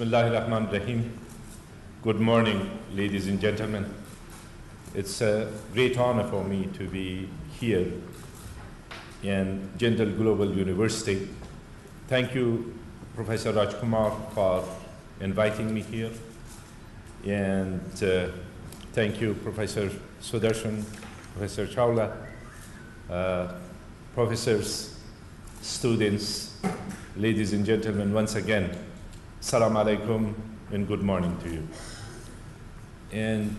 Bismillahirrahmanirrahim. Good morning, ladies and gentlemen. It's a great honor for me to be here in Jindal Global University. Thank you, Professor Rajkumar, for inviting me here. And thank you, Professor Sudarshan, Professor Chawla, professors, students, ladies and gentlemen, once again, Assalamu alaikum and good morning to you. And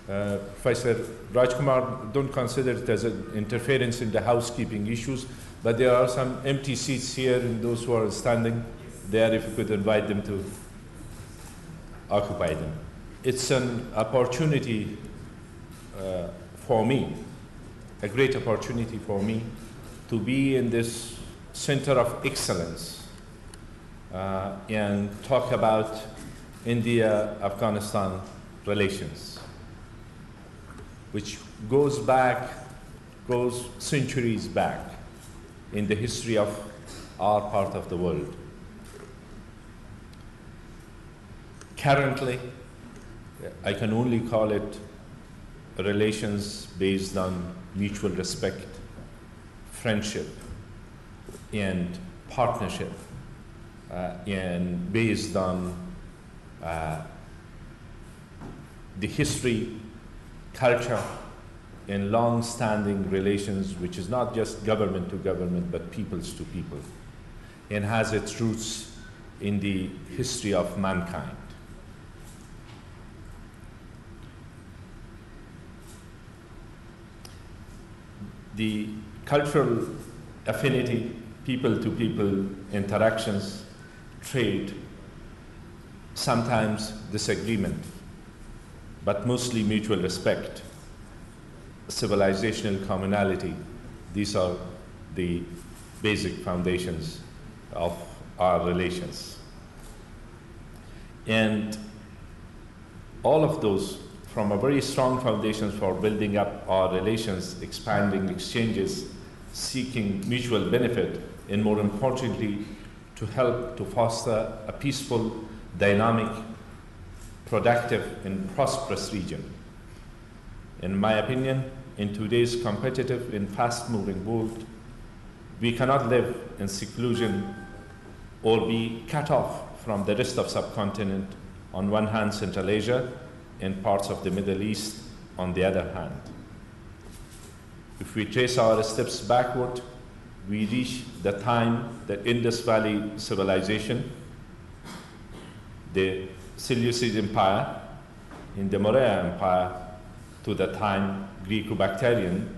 Professor Rajkumar, don't consider it as an interference in the housekeeping issues, but there are some empty seats here and those who are standing there, if you could invite them to occupy them. It's an opportunity for me, a great opportunity for me to be in this center of excellence and talk about India-Afghanistan relations, which goes centuries back in the history of our part of the world. Currently, I can only call it relations based on mutual respect, friendship, and partnership, and based on the history, culture, and long-standing relations, which is not just government to government, but peoples to people, and has its roots in the history of mankind. The cultural affinity, people-to-people interactions, trade, sometimes disagreement, but mostly mutual respect, civilizational commonality. These are the basic foundations of our relations. And all of those from a very strong foundations for building up our relations, expanding exchanges, seeking mutual benefit, and more importantly, to help to foster a peaceful, dynamic, productive, and prosperous region. In my opinion, in today's competitive and fast-moving world, we cannot live in seclusion or be cut off from the rest of subcontinent, on one hand Central Asia and parts of the Middle East on the other hand. If we trace our steps backward, we reach the time the Indus Valley civilization, the Seleucid Empire, and the Maurya Empire, to the time Greco-Bactrian,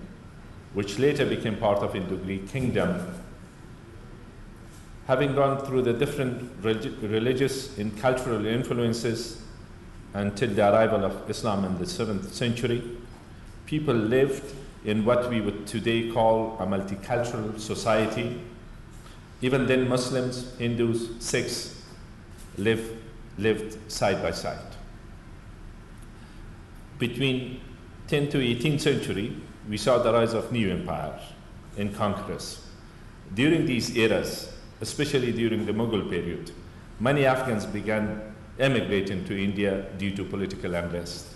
which later became part of Indo-Greek kingdom. Having gone through the different religious and cultural influences until the arrival of Islam in the 7th century, people lived in what we would today call a multicultural society. Even then, Muslims, Hindus, Sikhs lived side by side. Between 10th to 18th century, we saw the rise of new empires and conquerors. During these eras, especially during the Mughal period, many Afghans began emigrating to India due to political unrest.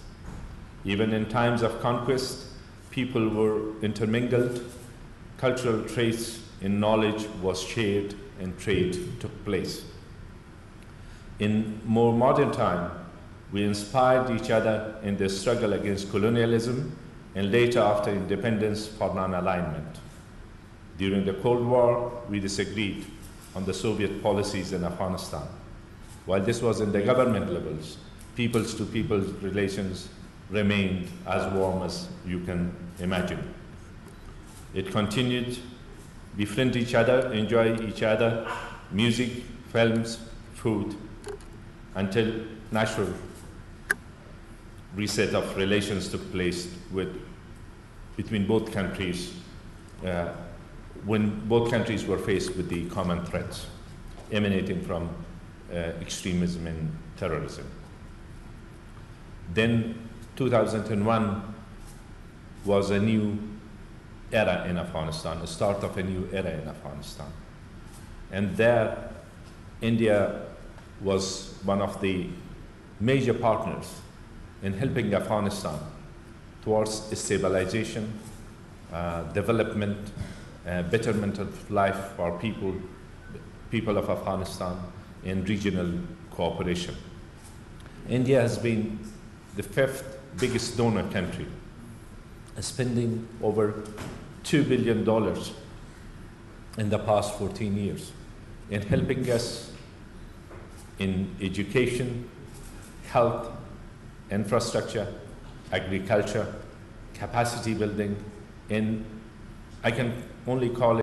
Even in times of conquest, people were intermingled, cultural traits and knowledge was shared, and trade took place. In more modern time, we inspired each other in the struggle against colonialism and later after independence for non-alignment. During the Cold War, we disagreed on the Soviet policies in Afghanistan. While this was in the government levels, peoples-to-people relations remained as warm as you can imagine. It continued, befriend each other, enjoy each other, music, films, food, until natural reset of relations took place between both countries when both countries were faced with the common threats emanating from extremism and terrorism. Then 2001 was a new era in Afghanistan, the start of a new era in Afghanistan. And there, India was one of the major partners in helping Afghanistan towards stabilization, development, betterment of life for people of Afghanistan, and regional cooperation. India has been the 5th biggest donor country, spending over $2 billion in the past 14 years in helping us in education, health, infrastructure, agriculture, capacity building, and I can only call it